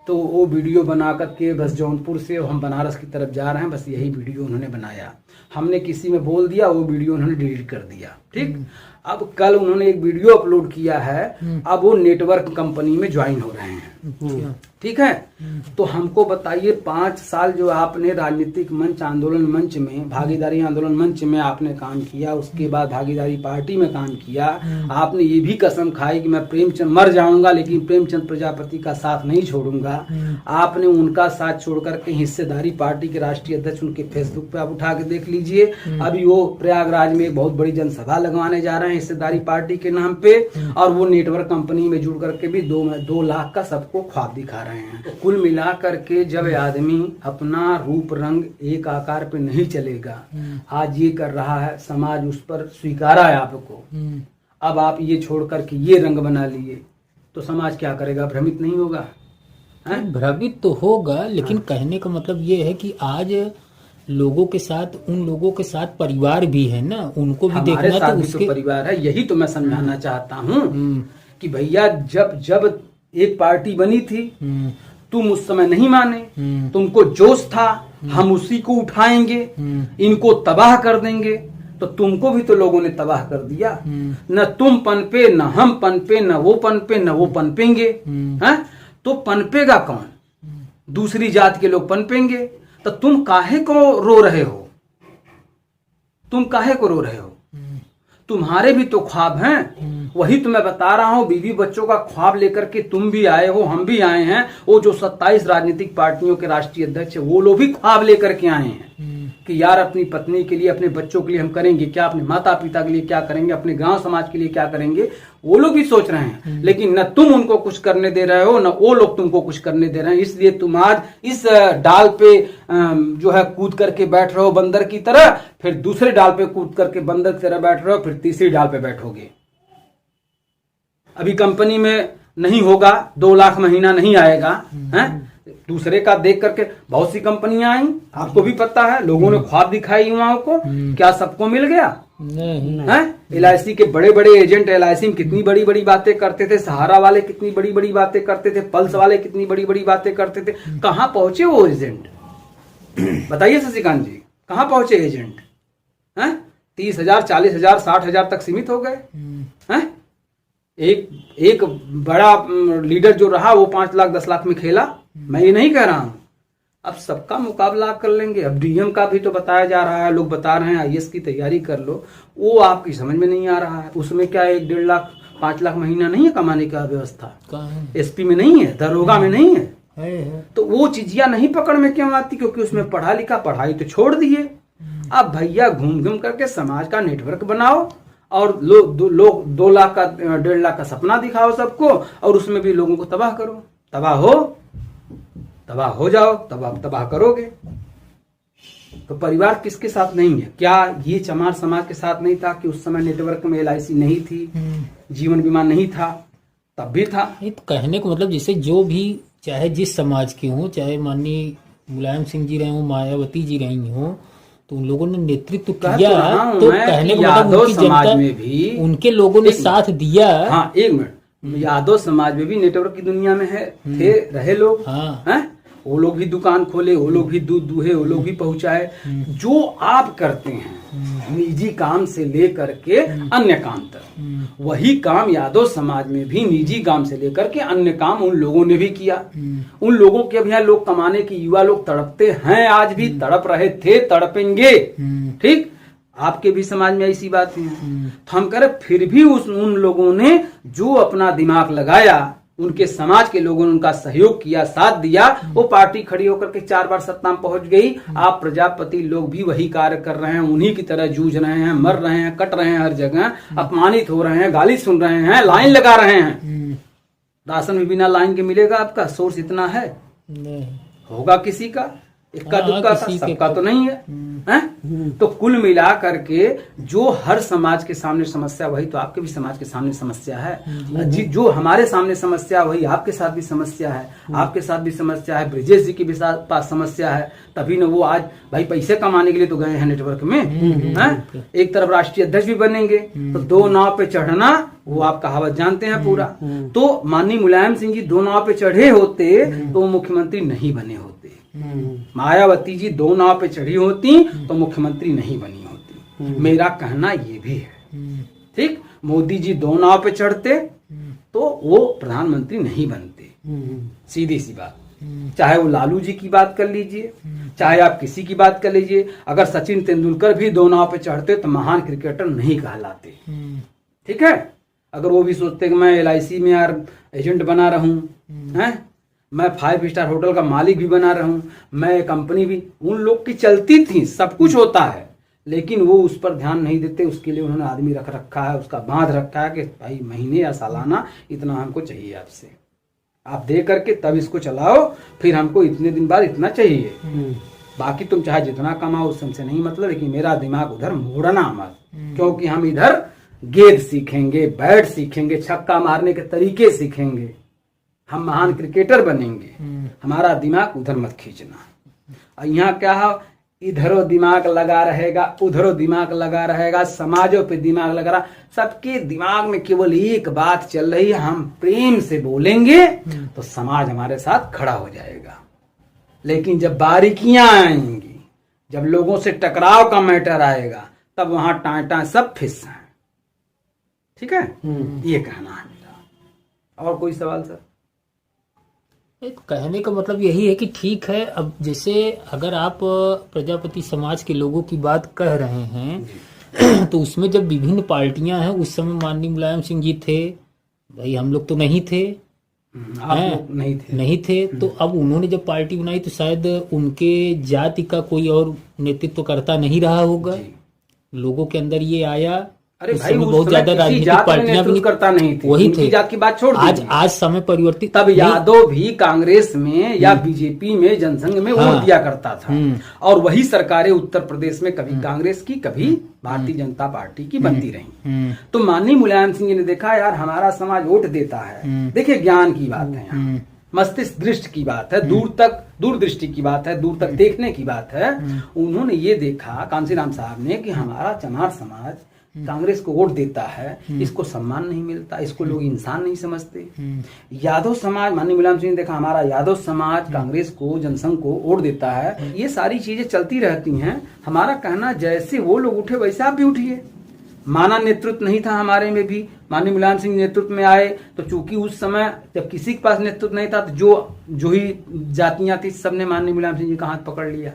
तो वो वीडियो बना करके बस जौनपुर से हम बनारस की तरफ जा रहे हैं, बस यही वीडियो उन्होंने बनाया। हमने किसी में बोल दिया, वो वीडियो उन्होंने डिलीट कर दिया, ठीक। अब कल उन्होंने एक वीडियो अपलोड किया है, अब वो नेटवर्क कंपनी में ज्वाइन हो रहे हैं, ठीक है। तो हमको बताइए 5 साल जो आपने राजनीतिक मंच, आंदोलन मंच में, भागीदारी आंदोलन मंच में आपने काम किया, उसके बाद भागीदारी पार्टी में काम किया, आपने ये भी कसम खाई कि मैं प्रेमचंद मर जाऊंगा लेकिन प्रेमचंद प्रजापति का साथ नहीं छोड़ूंगा। आपने उनका साथ छोड़ करके हिस्सेदारी पार्टी के राष्ट्रीय अध्यक्ष, उनके फेसबुक पे आप उठा के देख लीजिए, अभी वो प्रयागराज में एक बहुत बड़ी जनसभा लगवाने जा रहे हैं हिस्सेदारी पार्टी के नाम पे, और वो नेटवर्क कंपनी में जुड़ करके भी 2 लाख का सबको ख्वाब दिखा रहे हैं। तो कुल मिला करके जब आदमी अपना रूप रंग एक आकार पे नहीं चलेगा, आज ये कर रहा है, समाज उस पर स्वीकारा है आपको, अब आप ये छोड़ करके ये रंग बना लिए, तो समाज क्या करेगा, भ्रमित नहीं होगा? हैं? भ्रमित तो होगा, लेकिन कहने का मतलब ये है कि आज लोगों के साथ, उन लोगों के साथ परिवार भी है ना, उनको भी हमारे देखना। साथ तो भी उसके तो परिवार है, यही तो मैं समझाना चाहता हूँ हम्म, कि भैया जब जब एक पार्टी बनी थी हम्म, तुम उस समय नहीं माने, हम्म, तुमको जोश था हम उसी को उठाएंगे, इनको तबाह कर देंगे, तो तुमको भी तो लोगों ने तबाह कर दिया। न तुम पनपे, न हम पनपे, न वो पनपे, न वो पनपेंगे। हैं? तो पनपेगा कौन? दूसरी जात के लोग पनपेंगे। तो तुम काहे को रो रहे हो? तुम काहे को रो रहे हो? तुम्हारे भी तो ख्वाब हैं। वही तो मैं बता रहा हूं, बीवी बच्चों का ख्वाब लेकर के तुम भी आए हो, हम भी आए हैं। वो जो 27 राजनीतिक पार्टियों के राष्ट्रीय अध्यक्ष है, वो लोग भी ख्वाब लेकर के आए हैं कि यार अपनी पत्नी के लिए, अपने बच्चों के लिए हम करेंगे क्या, अपने माता पिता के लिए क्या करेंगे, अपने गांव समाज के लिए क्या करेंगे, वो लोग भी सोच रहे हैं। लेकिन न तुम उनको कुछ करने दे रहे हो, न वो लोग तुमको कुछ करने दे रहे हैं। इसलिए तुम आज इस डाल पे जो है कूद करके बैठ रहे हो बंदर की तरह, फिर दूसरे डाल पे कूद करके बंदर की तरह बैठ रहे हो, फिर तीसरी डाल पे बैठोगे। अभी कंपनी में नहीं होगा, 2 लाख महीना नहीं आएगा, हैं? दूसरे का देख करके बहुत सी कंपनियां आई, आपको भी पता है, लोगों ने ख्वाब दिखाई युवाओं को। क्या सबको मिल गया? नहीं, हैं? LIC के बड़े बड़े एजेंट LIC में कितनी बड़ी बड़ी बातें करते थे, सहारा वाले कितनी बड़ी बड़ी बातें करते थे, पल्स वाले कितनी बड़ी बड़ी बातें करते थे। कहां पहुंचे वो एजेंट? बताइए शशिकांत जी, कहां पहुंचे एजेंट? हैं? 30,000, 40,000, 60,000 तक सीमित हो गए। हैं? एक बड़ा लीडर जो रहा वो 5 लाख 10 लाख में खेला। मैं ये नहीं कह रहा हूं, अब सबका मुकाबला कर लेंगे। अब DM का भी तो बताया जा रहा है, लोग बता रहे हैं IAS की तैयारी कर लो, वो आपकी समझ में नहीं आ रहा है। उसमें क्या 1-1.5 लाख 5 लाख महीना नहीं है कमाने का व्यवस्था? कहाँ है? SP में नहीं है, दरोगा में नहीं है। है। तो वो चीजियां नहीं पकड़ में क्यों आती? क्योंकि उसमें पढ़ा लिखा, पढ़ाई तो छोड़ दिए। अब भैया घूम घूम करके समाज का नेटवर्क बनाओ और लोग 2 लाख का 1.5 लाख का सपना दिखाओ सबको, और उसमें भी लोगों को तबाह करो। तबाह हो जाओ, तबाह करोगे। तो परिवार किसके साथ नहीं है? क्या ये चमार समाज के साथ नहीं था कि उस समय नेटवर्क में LIC नहीं थी, जीवन बीमा नहीं था? तब भी था। ये तो कहने को मतलब जैसे जो भी, चाहे जिस समाज के हों, चाहे माननीय मुलायम सिंह जी रहे हों, मायावती जी रही हों, तो उन लोगों ने नेतृत्व किया। तो कहने को मतलब उनकी समाज जनता में भी उनके लोगों ने साथ दिया। हाँ, 1 मिनट, यादव समाज में भी नेटवर्क की दुनिया में है, थे, रहे लोग। हाँ। हैं? वो लोग भी दुकान खोले, वो लोग भी दूध दूहे, वो लोग भी पहुंचाए। जो आप करते हैं निजी काम से लेकर के अन्य काम तक, वही काम यादव समाज में भी निजी काम से लेकर के अन्य काम उन लोगों ने भी किया। उन लोगों के भी यहाँ लोग कमाने की, युवा लोग तड़पते हैं, आज भी तड़प रहे थे, तड़पेंगे। ठीक, आपके भी समाज में ऐसी बातें हैं। तो हम कह रहे फिर भी उन लोगों ने जो अपना दिमाग लगाया, उनके समाज के लोगों ने उनका सहयोग किया, साथ दिया, वो पार्टी खड़ी होकर के 4 बार सत्ता में पहुंच गई। आप प्रजापति लोग भी वही कार्य कर रहे हैं, उन्हीं की तरह जूझ रहे हैं, मर रहे हैं, कट रहे हैं, हर जगह अपमानित हो रहे हैं, गाली सुन रहे हैं, लाइन लगा रहे हैं। राशन भी बिना लाइन के मिलेगा आपका? सोर्स इतना है? नहीं होगा किसी का, इक्का दुक्का का, किसी के सबका तो नहीं है, हैं? तो कुल मिला करके जो हर समाज के सामने समस्या, वही तो आपके भी समाज के सामने समस्या है। जो हमारे सामने समस्या, वही आपके साथ भी समस्या है, आपके साथ भी समस्या है, ब्रिजेश जी की भी पास समस्या है। तभी न वो आज भाई पैसे कमाने के लिए तो गए हैं नेटवर्क में, हैं? एक तरफ राष्ट्रीय अध्यक्ष भी बनेंगे, तो 2 नाव पे चढ़ना, वो आप कहावत जानते हैं पूरा। तो माननीय मुलायम सिंह जी 2 नाव पे चढ़े होते तो वो मुख्यमंत्री नहीं बने होते। मायावती जी 2 नाव पे चढ़ी होती तो मुख्यमंत्री नहीं बनी होती। मेरा कहना ये भी है। ठीक, मोदी जी 2 नाव पे चढ़ते तो वो प्रधानमंत्री नहीं बनते। सीधी सी बात। चाहे वो लालू जी की बात कर लीजिए, चाहे आप किसी की बात कर लीजिए, अगर सचिन तेंदुलकर भी 2 नाव पे चढ़ते तो महान क्रिकेटर नहीं कहलाते। ठीक है, अगर वो भी सोचते कि मैं LIC में यार एजेंट बना रहूं, हैं, मैं 5 स्टार होटल का मालिक भी बना रहूं, मैं कंपनी भी, उन लोग की चलती थी, सब कुछ होता है, लेकिन वो उस पर ध्यान नहीं देते। उसके लिए उन्होंने आदमी रख रखा है, उसका बांध रखा है कि भाई महीने या सालाना इतना हमको चाहिए आपसे, आप दे करके तब इसको चलाओ, फिर हमको इतने दिन बाद इतना चाहिए, बाकी तुम चाहे जितना कमाओ उससे नहीं मतलब, लेकिन मेरा दिमाग उधर मोड़ना मत, क्योंकि हम इधर गेंद सीखेंगे, बैट सीखेंगे, छक्का मारने के तरीके सीखेंगे, हम महान क्रिकेटर बनेंगे। हमारा दिमाग उधर मत खींचना। और यहाँ क्या है, इधरो दिमाग लगा रहेगा, उधरो दिमाग लगा रहेगा, समाजों पे दिमाग लगा रहा, सबके दिमाग में केवल एक बात चल रही है, हम प्रेम से बोलेंगे तो समाज हमारे साथ खड़ा हो जाएगा। लेकिन जब बारीकियां आएंगी, जब लोगों से टकराव का मैटर आएगा, तब वहां टाँटा सब फिस हैं। ठीक है, ये कहना है मेरा। और कोई सवाल सर? कहने का मतलब यही है कि ठीक है, अब जैसे अगर आप प्रजापति समाज के लोगों की बात कह रहे हैं तो उसमें जब विभिन्न पार्टियां हैं, उस समय माननीय मुलायम सिंह जी थे, भाई हम लोग तो नहीं थे, आप लोग नहीं थे। तो अब उन्होंने जब पार्टी बनाई तो शायद उनके जाति का कोई और नेतृत्व करता नहीं रहा होगा, लोगों के अंदर ये आया। अरे उस भाई, समय उस बहुत ज्यादा समय राजनीतिक जात में पार्टियां भी नेतृत्व करता नहीं थी, वही उनकी थे। जात की बात छोड़ दीजिए। आज समय परिवर्तित, तब यादव भी कांग्रेस में या बीजेपी में, जनसंघ में वोट दिया करता था, और वही सरकारें उत्तर प्रदेश में कभी कांग्रेस की, कभी भारतीय जनता पार्टी की बनती रही। तो माननीय मुलायम सिंह जी ने देखा यार हमारा समाज वोट देता है। देखिए ज्ञान की बात है यहाँ, मस्तिष्क दृष्टि की बात है, दूरदृष्टि की बात है, दूर तक देखने की बात है। उन्होंने ये देखा कांसीराम साहब ने कि हमारा चमार समाज कांग्रेस को वोट देता है, इसको सम्मान नहीं मिलता, इसको लोग इंसान नहीं समझते। यादव समाज, माननीय मुलायम सिंह ने देखा हमारा यादव समाज कांग्रेस को, जनसंघ को वोट देता है। ये सारी चीजें चलती रहती हैं। हमारा कहना जैसे वो लोग उठे वैसे आप भी उठिए। माना नेतृत्व नहीं था हमारे में भी, माननीय मुलायम सिंह नेतृत्व में आए तो चूंकि उस समय जब किसी के पास नेतृत्व नहीं था तो जो ही जातियां थी सबने माननीय मुलायम सिंह जी का हाथ पकड़ लिया,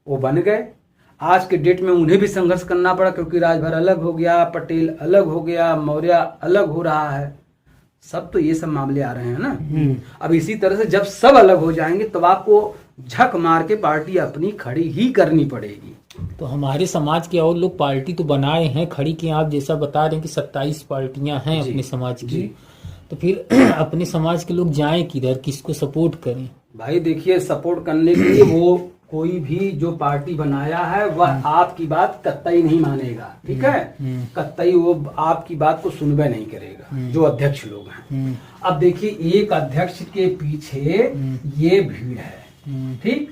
वो बन गए। आज के डेट में उन्हें भी संघर्ष करना पड़ा क्योंकि राजभर अलग हो गया, पटेल अलग हो गया, मौर्य अलग हो रहा है, सब तो ये सब मामले आ रहे हैं ना। अब इसी तरह से जब सब अलग हो जाएंगे तब आपको झक मार के पार्टी अपनी खड़ी ही करनी पड़ेगी। तो हमारे समाज के और लोग पार्टी तो बनाए हैं, खड़ी की, आप जैसा बता रहे हैं कि 27 पार्टियां हैं अपने समाज की, तो फिर अपने समाज के लोग जाएं किधर, किसको सपोर्ट करें? भाई देखिए, सपोर्ट करने के लिए वो कोई भी जो पार्टी बनाया है वह आपकी बात कतई नहीं मानेगा, ठीक है, कतई वो आपकी बात को सुनबे नहीं करेगा, जो अध्यक्ष लोग हैं। अब देखिए, एक अध्यक्ष के पीछे ये भीड़ है, ठीक।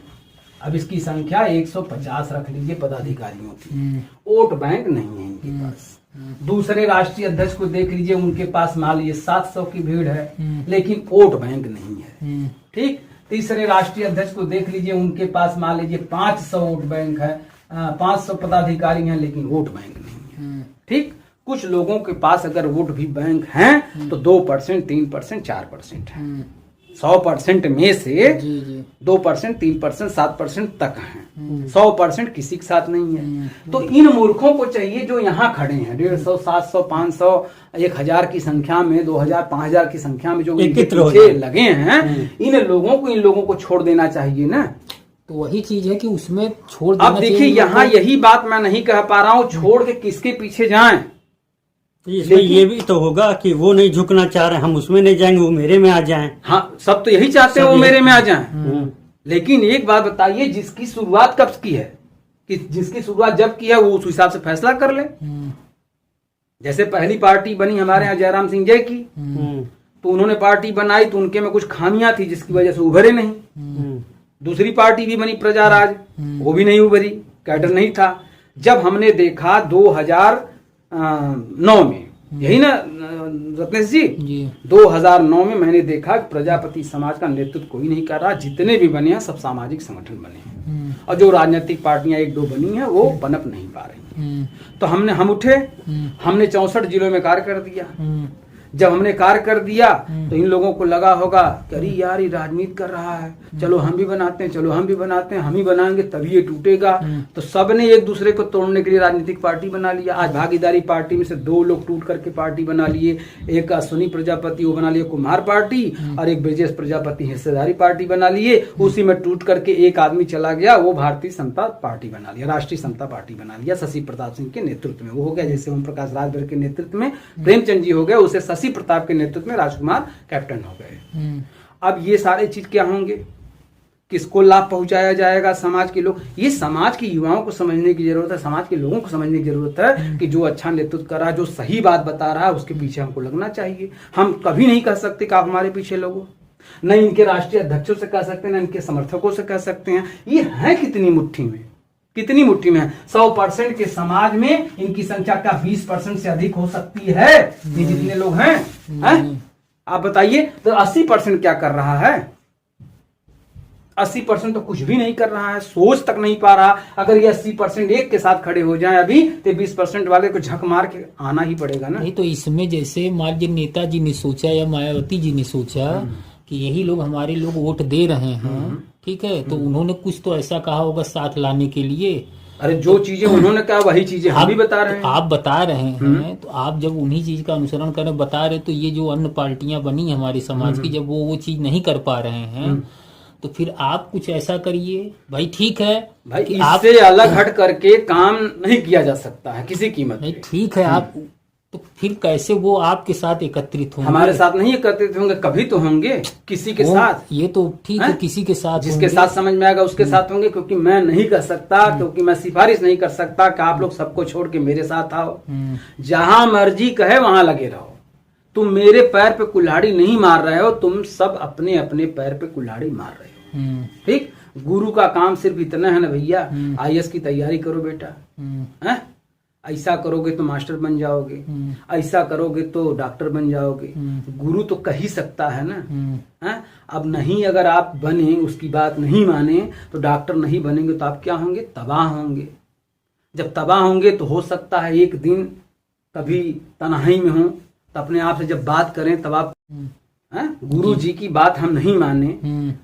अब इसकी संख्या 150 रख लीजिए पदाधिकारियों की, वोट बैंक नहीं है इनके पास। दूसरे राष्ट्रीय अध्यक्ष को देख लीजिए, उनके पास मान लीजिए 700 की भीड़ है, लेकिन वोट बैंक नहीं है, ठीक। तीसरे राष्ट्रीय अध्यक्ष को देख लीजिए, उनके पास मान लीजिए 500 वोट बैंक है, 500 पदाधिकारी हैं, लेकिन वोट बैंक नहीं है, ठीक। कुछ लोगों के पास अगर वोट भी बैंक हैं तो 2%, 3%, 4% है। 100% में से 2%, 3%, 7% तक हैं। 100% किसी के साथ नहीं है। तो इन मूर्खों को चाहिए जो यहाँ खड़े हैं 150, 700, 500, 1000 की संख्या में, 2000, 5000 की संख्या में जो इनके पीछे लगे हैं, इन लोगों को छोड़ देना चाहिए ना। तो वही चीज है कि उसमें छोड़ देना। अब देखिए, यहाँ यही बात मैं नहीं कह पा रहा हूँ छोड़ के किसके पीछे जाएं। इसमें ये भी तो होगा कि वो नहीं झुकना चाह रहे, हम उसमें नहीं जाएंगे, वो मेरे में आ जाएं। हाँ, सब तो यही चाहते हैं वो मेरे में आ जाएं। लेकिन एक बात बताइए, जिसकी शुरुआत कब की है, कि जिसकी शुरुआत जब की है वो उस हिसाब से फैसला कर ले। जैसे पहली पार्टी बनी हमारे यहाँ जयराम सिंह जय की, तो उन्होंने पार्टी बनाई तो उनके में कुछ खामियां थी जिसकी वजह से उभरे नहीं। दूसरी पार्टी भी बनी प्रजाराज, वो भी नहीं उभरी, कैडर नहीं था। जब हमने देखा 2009 में, यही ना रत्नेश जी, 2009 में मैंने देखा कि प्रजापति समाज का नेतृत्व कोई नहीं कर रहा, जितने भी बने हैं सब सामाजिक संगठन बने हैं, और जो राजनीतिक पार्टियां 1-2 बनी हैं वो पनप नहीं पा रही। तो हम उठे, हमने 64 जिलों में कार्य कर दिया। जब हमने कार्य कर दिया तो इन लोगों को लगा होगा कि अरे यार ये राजनीति कर रहा है, चलो हम भी बनाते हैं, चलो हम भी बनाते हैं, हम ही बनाएंगे तभी ये टूटेगा। तो सबने एक दूसरे को तोड़ने के लिए राजनीतिक पार्टी बना लिया। आज भागीदारी पार्टी में से 2 लोग टूट करके पार्टी बना लिए, एक अश्विनी प्रजापति वो बना लिए कुमार पार्टी, और एक ब्रजेश प्रजापति हिस्सेदारी पार्टी बना लिए। उसी में टूट करके एक आदमी चला गया, वो भारतीय समता पार्टी बना लिया, राष्ट्रीय समता पार्टी बना लिया शशि प्रताप सिंह के नेतृत्व में। वो हो गया जैसे ओम प्रकाश राजभर के नेतृत्व में प्रेमचंद जी हो गए, उसे शशि प्रताप के नेतृत्व में राजकुमार कैप्टन हो गए। अब ये सारे चीज क्या होंगे किसको लाभ पहुंचाया जाएगा, समाज के लोग, ये समाज के युवाओं को समझने की जरूरत है, समाज के लोगों को समझने की जरूरत है कि जो अच्छा नेतृत्व कर रहा है, जो सही बात बता रहा है, उसके पीछे हमको लगना चाहिए। हम कभी नहीं कह सकते कि आप हमारे पीछे लोगो, न इनके राष्ट्रीय अध्यक्षों से कह सकते हैं, न इनके समर्थकों से कह सकते हैं। ये है कितनी मुट्ठी में, कितनी मुट्ठी में है। 100% के समाज में इनकी संख्या क्या 20% से अधिक हो सकती है? ये जितने लोग हैं, आप बताइए। तो 80% क्या कर रहा है? 80% तो कुछ भी नहीं कर रहा है, सोच तक नहीं पा रहा। अगर ये 80% एक के साथ खड़े हो जाए अभी, तो 20% वाले को झक मार के आना ही पड़ेगा ना। नहीं तो इसमें जैसे माननीय नेताजी ने सोचा या मायावती जी ने सोचा कि यही लोग हमारे लोग वोट दे रहे हैं, ठीक है, तो उन्होंने कुछ तो ऐसा कहा होगा साथ लाने के लिए। अरे जो चीजें उन्होंने कहा वही चीजें हम भी बता रहे हैं। आप बता रहे हैं, तो आप जब उन्हीं चीज का अनुसरण करें बता रहे, तो ये जो अन्य पार्टियां बनी हमारे समाज की, जब वो चीज नहीं कर पा रहे हैं, तो फिर आप कुछ ऐसा करिए भाई। ठीक है भाई, इससे अलग हट करके काम नहीं किया जा सकता है किसी कीमत पे। नहीं ठीक है, आप तो फिर कैसे वो आपके साथ एकत्रित होंगे? हमारे साथ नहीं एकत्रित होंगे, कभी तो होंगे किसी के साथ। ये तो ठीक है, किसी के साथ, जिसके साथ समझ में आएगा उसके साथ होंगे। क्योंकि मैं नहीं कर सकता, क्योंकि मैं सिफारिश नहीं कर सकता कि आप लोग सबको छोड़ के मेरे साथ आओ। जहां मर्जी कहे वहां लगे रहो। तुम मेरे पैर पे कुल्हाड़ी नहीं मार रहे हो, तुम सब अपने अपने पैर पे कुल्हाड़ी मार रहे हो। ठीक, गुरु का काम सिर्फ इतना है ना भैया, IAS की तैयारी करो बेटा, हैं? ऐसा करोगे तो मास्टर बन जाओगे, ऐसा करोगे तो डॉक्टर बन जाओगे। गुरु तो कह ही सकता है ना, हैं? अब नहीं, अगर आप बने, उसकी बात नहीं माने, तो डॉक्टर नहीं बनेंगे तो आप क्या होंगे? तबाह होंगे। जब तबाह होंगे तो हो सकता है एक दिन कभी तन्हाई में हो, तो अपने आप से जब बात करें तब आप, गुरु जी की बात हम नहीं माने,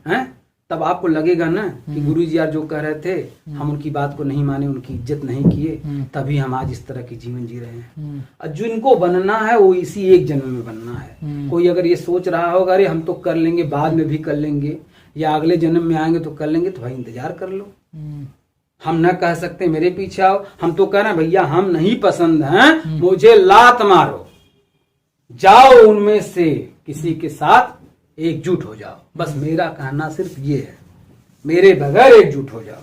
हैं? तब आपको लगेगा ना कि गुरु जी यार जो कह रहे थे, हम उनकी बात को नहीं माने, उनकी इज्जत नहीं किए, तभी हम आज इस तरह की जीवन जी रहे हैं। और जिनको बनना है वो इसी एक जन्म में बनना है। कोई अगर ये सोच रहा होगा अरे हम तो कर लेंगे, बाद में भी कर लेंगे, या अगले जन्म में आएंगे तो कर लेंगे, तो भाई इंतजार कर लो। हम न कह सकते मेरे पीछे आओ, हम तो कह रहे हैं भैया हम नहीं पसंद हैं, मुझे लात मारो, जाओ उनमें से किसी के साथ एकजुट हो जाओ। बस मेरा कहना सिर्फ ये है, मेरे बगैर एकजुट हो जाओ।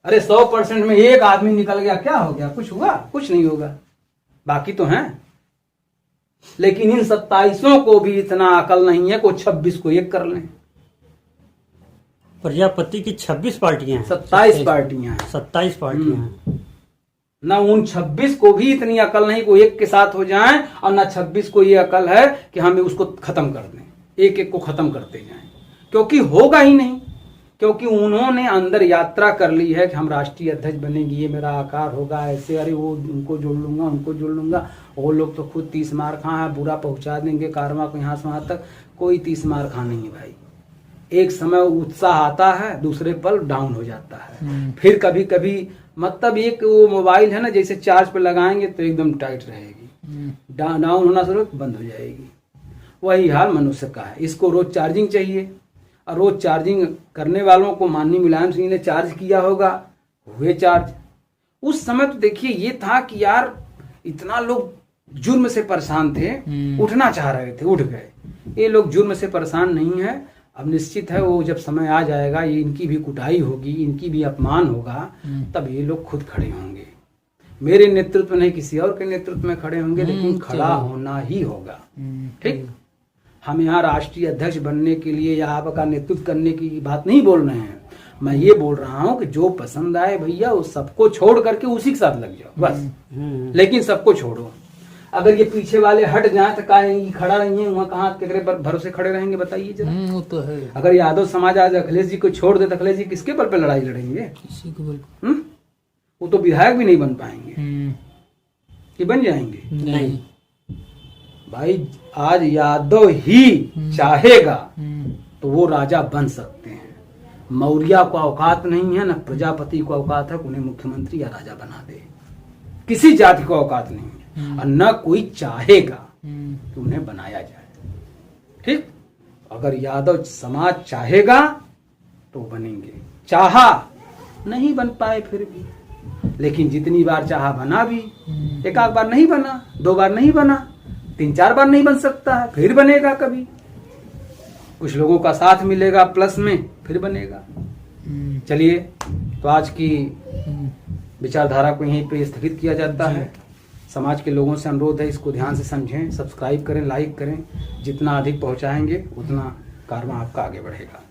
अरे 100% में एक आदमी निकल गया, क्या हो गया? कुछ हुआ? कुछ नहीं होगा, बाकी तो हैं। लेकिन इन 27 को भी इतना अकल नहीं है को 26 को एक कर लें। प्रजापति की 26 पार्टियां हैं, 27 पार्टियां हैं, 27 पार्टियां हैं। न उन 26 को भी इतनी अकल नहीं को एक के साथ हो जाएं, और न 26 को ये अकल है कि हमें उसको खत्म कर दें, एक एक को खत्म करते जाएं। क्योंकि होगा ही नहीं, क्योंकि उन्होंने अंदर यात्रा कर ली है कि हम राष्ट्रीय अध्यक्ष बनेंगे, ये मेरा आकार होगा ऐसे, अरे वो उनको जोड़ लूंगा, उनको जोड़ लूंगा। वो लोग तो खुद 30 मार खा है, बुरा पहुंचा देंगे कारवा को यहाँ से वहां तक। कोई 30 मार खा नहीं है भाई। एक समय उत्साह आता है, दूसरे पल डाउन हो जाता है। फिर कभी कभी मतलब एक वो मोबाइल है ना, जैसे चार्ज पे लगाएंगे तो एकदम टाइट रहेगी, डाउन होना शुरू बंद हो जाएगी। वही हाल मनुष्य का है। इसको रोज चार्जिंग चाहिए, और रोज चार्जिंग करने वालों को माननीय मुलायम सिंह ने चार्ज किया होगा, हुए चार्ज। उस समय तो देखिए ये था कि यार इतना लोग जुर्म से परेशान थे, उठना चाह रहे थे, उठ गए। ये लोग जुर्म से परेशान नहीं है। अब निश्चित है वो जब समय आ जाएगा, ये इनकी भी कुटाई होगी, इनकी भी अपमान होगा, तब ये लोग खुद खड़े होंगे। मेरे नेतृत्व में नहीं, किसी और के नेतृत्व में खड़े होंगे, लेकिन खड़ा होना ही होगा। ठीक, हम यहाँ राष्ट्रीय अध्यक्ष बनने के लिए या आपका नेतृत्व करने की बात नहीं बोल रहे हैं। मैं ये बोल रहा हूँ कि जो पसंद आए भैया वो सबको छोड़ करके उसी के साथ लग जाओ बस। लेकिन सबको छोड़ो। अगर ये पीछे वाले हट जाए तो कहीं खड़ा नहीं है, वहाँ कहाँ केकरे पर भरोसे खड़े रहेंगे बताइए जरा। वो तो है। अगर यादव समाज आज अखिलेश जी को छोड़ दे तो अखिलेश जी किसके बल पे लड़ाई लड़ेंगे? किसी को बोल, वो तो विधायक भी नहीं बन पाएंगे कि बन जाएंगे? नहीं भाई, आज यादव ही चाहेगा तो वो राजा बन सकते हैं। मौर्य को औकात नहीं है, न प्रजापति को औकात है उन्हें मुख्यमंत्री या राजा बना दे। किसी जाति को औकात नहीं है, और न कोई चाहेगा कि उन्हें बनाया जाए। ठीक, अगर यादव समाज चाहेगा तो बनेंगे, चाहा नहीं बन पाए फिर भी, लेकिन जितनी बार चाहा बना भी। एक आध बार नहीं बना, 2 बार नहीं बना, 3-4 बार नहीं बन सकता है, फिर बनेगा कभी। कुछ लोगों का साथ मिलेगा प्लस में, फिर बनेगा। चलिए, तो आज की विचारधारा को यहीं पे स्थगित किया जाता है। समाज के लोगों से अनुरोध है, इसको ध्यान से समझें, सब्सक्राइब करें, लाइक करें। जितना अधिक पहुंचाएंगे उतना कारवां आपका आगे बढ़ेगा।